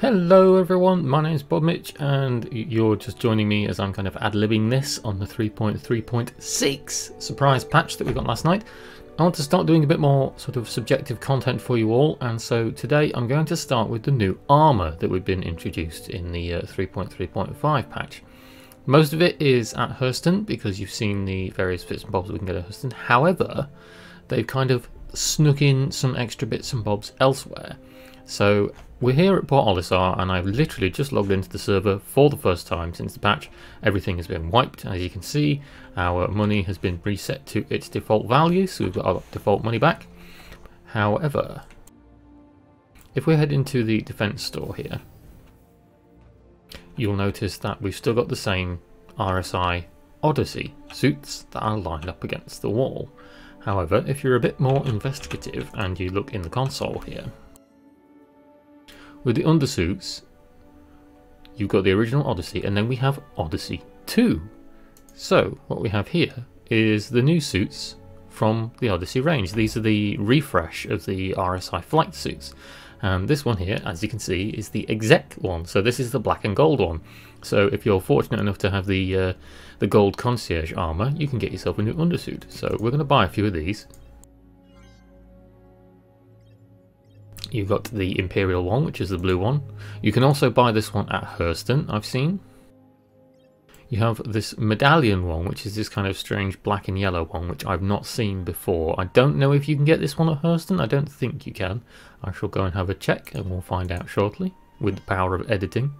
Hello everyone, my name is Bobmich and you're just joining me as I'm kind of ad-libbing this on the 3.3.6 surprise patch that we got last night. I want to start doing a bit more sort of subjective content for you all, and so today I'm going to start with the new armour that we've been introduced in the 3.3.5 patch. Most of it is at Hurston because you've seen the various bits and bobs we can get at Hurston. However, they've kind of snuck in some extra bits and bobs elsewhere. So we're here at Port Olisar and I've literally just logged into the server for the first time since the patch. Everything has been wiped. As you can see, our money has been reset to its default value, so we've got our default money back. However, if we head into the defense store here, you'll notice that we've still got the same RSI Odyssey suits that are lined up against the wall. However, if you're a bit more investigative and you look in the console here, with the undersuits, you've got the original Odyssey, and then we have Odyssey 2. So what we have here is the new suits from the Odyssey range. These are the refresh of the RSI Flight Suits. And this one here, as you can see, is the exec one. So this is the black and gold one. So if you're fortunate enough to have the gold concierge armor, you can get yourself a new undersuit. So we're going to buy a few of these. You've got the Imperial one, which is the blue one. You can also buy this one at Hurston, I've seen. You have this medallion one, which is this kind of strange black and yellow one, which I've not seen before. I don't know if you can get this one at Hurston. I don't think you can. I shall go and have a check and we'll find out shortly with the power of editing.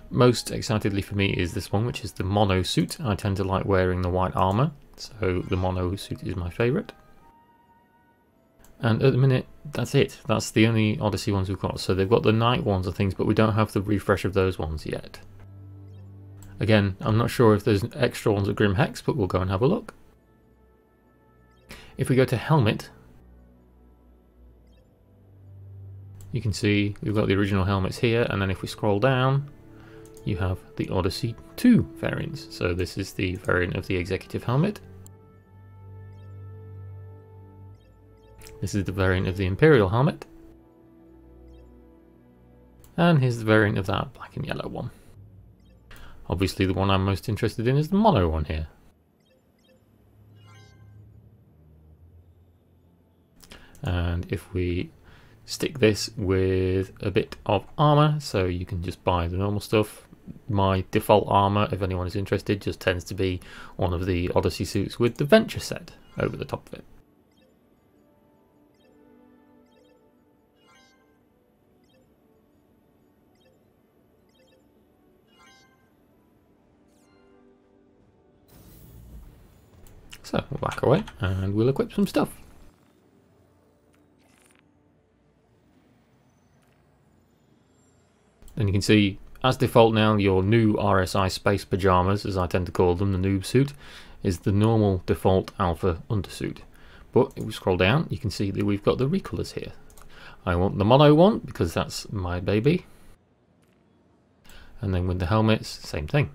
Most excitedly for me is this one, which is the mono suit. I tend to like wearing the white armour, so the mono suit is my favourite. And at the minute, that's it. That's the only Odyssey ones we've got. So they've got the night ones and things, but we don't have the refresh of those ones yet. Again, I'm not sure if there's extra ones at Grim Hex, but we'll go and have a look. If we go to helmet, you can see we've got the original helmets here, and then if we scroll down, you have the Odyssey 2 variants. So this is the variant of the executive helmet. This is the variant of the Imperial helmet. And here's the variant of that black and yellow one. Obviously the one I'm most interested in is the mono one here. And if we stick this with a bit of armour, so you can just buy the normal stuff. My default armour, if anyone is interested, just tends to be one of the Odyssey suits with the Venture set over the top of it. So we'll back away and we'll equip some stuff. And you can see, as default now, your new RSI Space Pyjamas, as I tend to call them, the noob suit, is the normal default alpha undersuit. But if we scroll down, you can see that we've got the recolours here. I want the mono one because that's my baby. And then with the helmets, same thing.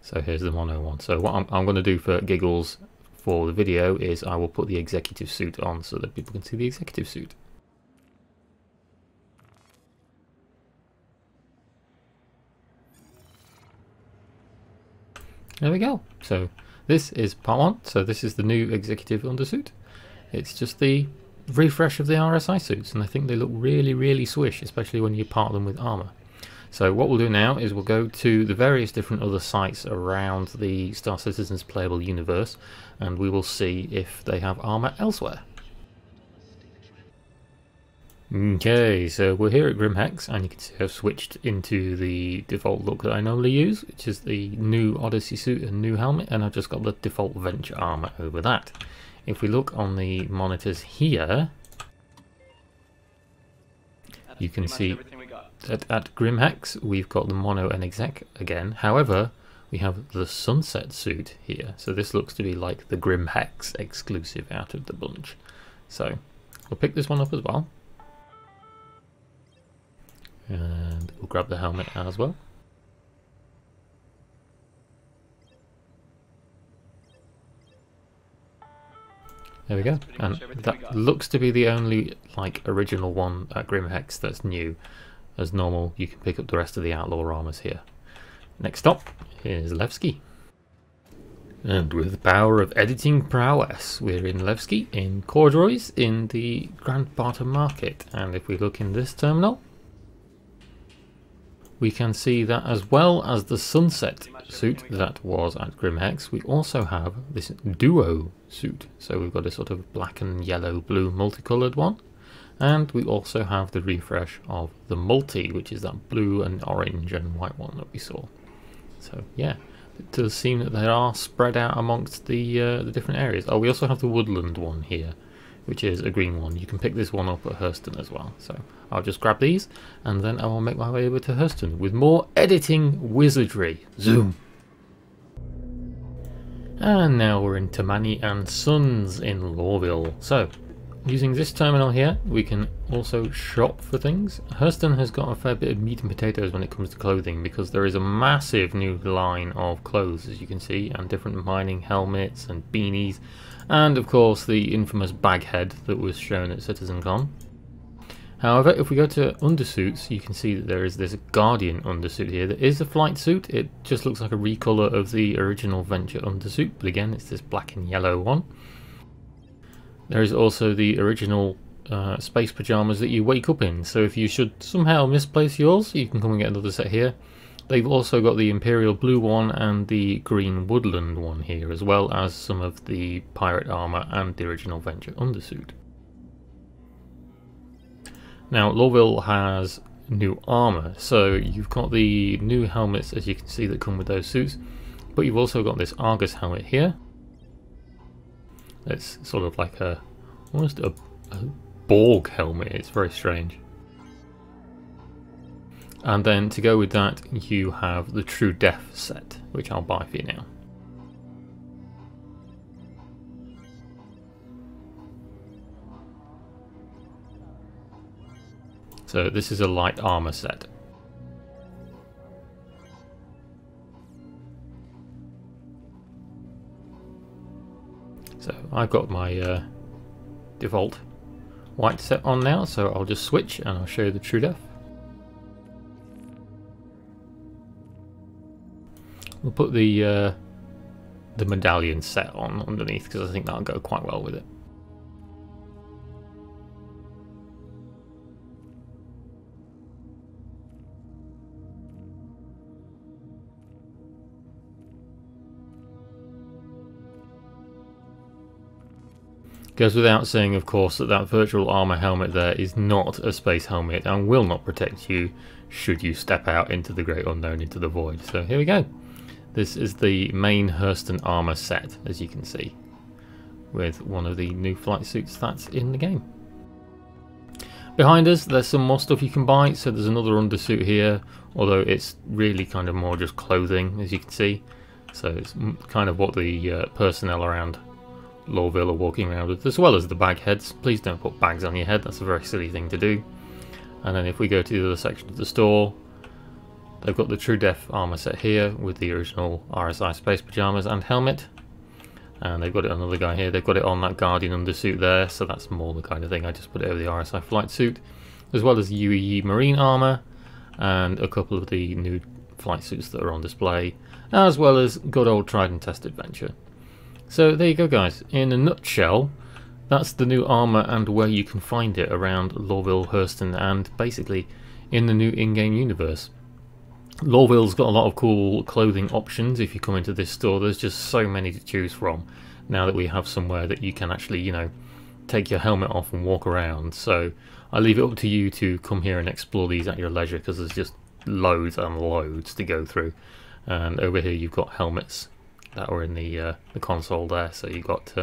So here's the mono one. So what I'm going to do for giggles for the video is I will put the executive suit on so that people can see the executive suit. There we go. So this is part one. So this is the new executive undersuit. It's just the refresh of the RSI suits, and I think they look really, really swish, especially when you part them with armour. So what we'll do now is we'll go to the various different other sites around the Star Citizen's playable universe, and we will see if they have armour elsewhere. Okay, so we're here at Grim Hex, and you can see I've switched into the default look that I normally use, which is the new Odyssey suit and new helmet, and I've just got the default Venture armour over that. If we look on the monitors here, you can see at Grim Hex we've got the mono and exec again. However, we have the sunset suit here, so this looks to be like the Grim Hex exclusive out of the bunch. So we'll pick this one up as well. And we'll grab the helmet as well. There we go. And that looks to be the only like original one at Grimhex that's new. As normal, you can pick up the rest of the Outlaw armors here. Next stop is Levski. And with the power of editing prowess, we're in Levski, in Corduroys, in the Grand Barter Market. And if we look in this terminal, we can see that as well as the Sunset suit that was at Grimhex, we also have this Duo suit. So we've got a sort of black and yellow blue multicoloured one. And we also have the refresh of the Multi, which is that blue and orange and white one that we saw. So yeah. It does seem that they are spread out amongst the different areas. Oh, we also have the woodland one here, which is a green one. You can pick this one up at Hurston as well. So I'll just grab these, and then I will make my way over to Hurston with more editing wizardry. Zoom! And now we're in Tammany and Sons in Lawville. So, using this terminal here, we can also shop for things. Hurston has got a fair bit of meat and potatoes when it comes to clothing, because there is a massive new line of clothes, as you can see, and different mining helmets and beanies, and of course the infamous bag head that was shown at CitizenCon. However, if we go to undersuits, you can see that there is this Guardian undersuit here that is a flight suit. It just looks like a recolor of the original Venture undersuit, but again, it's this black and yellow one. There is also the original space pyjamas that you wake up in, so if you should somehow misplace yours, you can come and get another set here. They've also got the Imperial Blue one and the Green Woodland one here, as well as some of the Pirate armor and the original Venture undersuit. Now, Lawville has new armor, so you've got the new helmets, as you can see, that come with those suits, but you've also got this Argus helmet here. It's sort of like almost a Borg helmet. It's very strange. And then to go with that, you have the True Death set, which I'll buy for you now. So this is a light armor set. So I've got my default white set on now, so I'll just switch and I'll show you the True Death. We'll put the medallion set on underneath, because I think that'll go quite well with it. Goes without saying, of course, that that virtual armor helmet there is not a space helmet and will not protect you should you step out into the great unknown, into the void. So here we go. This is the main Hurston armor set, as you can see, with one of the new flight suits that's in the game. Behind us, there's some more stuff you can buy. So there's another undersuit here, although it's really kind of more just clothing, as you can see. So it's kind of what the personnel around Lawville are walking around with, as well as the bag heads. Please don't put bags on your head, that's a very silly thing to do. And then if we go to the other section of the store, they've got the True Death armor set here with the original RSI space pyjamas and helmet. And they've got it on another guy here, they've got it on that Guardian undersuit there, so that's more the kind of thing. I just put it over the RSI flight suit, as well as the UEE marine armor and a couple of the new flight suits that are on display, as well as good old tried and tested Venture. So there you go, guys. In a nutshell, that's the new armor and where you can find it around Lawville, Hurston, and basically in the new in-game universe. Lawville's got a lot of cool clothing options. If you come into this store, there's just so many to choose from now that we have somewhere that you can actually, you know, take your helmet off and walk around. So I leave it up to you to come here and explore these at your leisure, because there's just loads and loads to go through. And over here you've got helmets that are in the console there. So you've got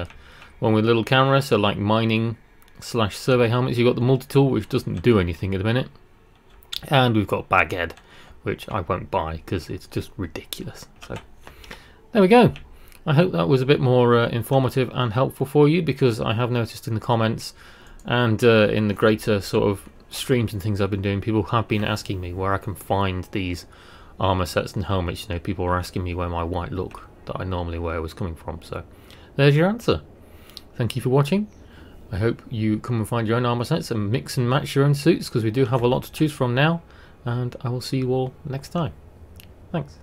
one with a little camera, so like mining / survey helmets. You've got the multi-tool, which doesn't do anything at the minute, and we've got Baghead, which I won't buy because it's just ridiculous. So there we go. I hope that was a bit more informative and helpful for you, because I have noticed in the comments and in the greater sort of streams and things I've been doing, people have been asking me where I can find these armor sets and helmets. You know, people are asking me where my white look that I normally wear was coming from. So there's your answer. thank you for watching. I hope you come and find your own armor sets and mix and match your own suits, because we do have a lot to choose from now, and I will see you all next time. Thanks.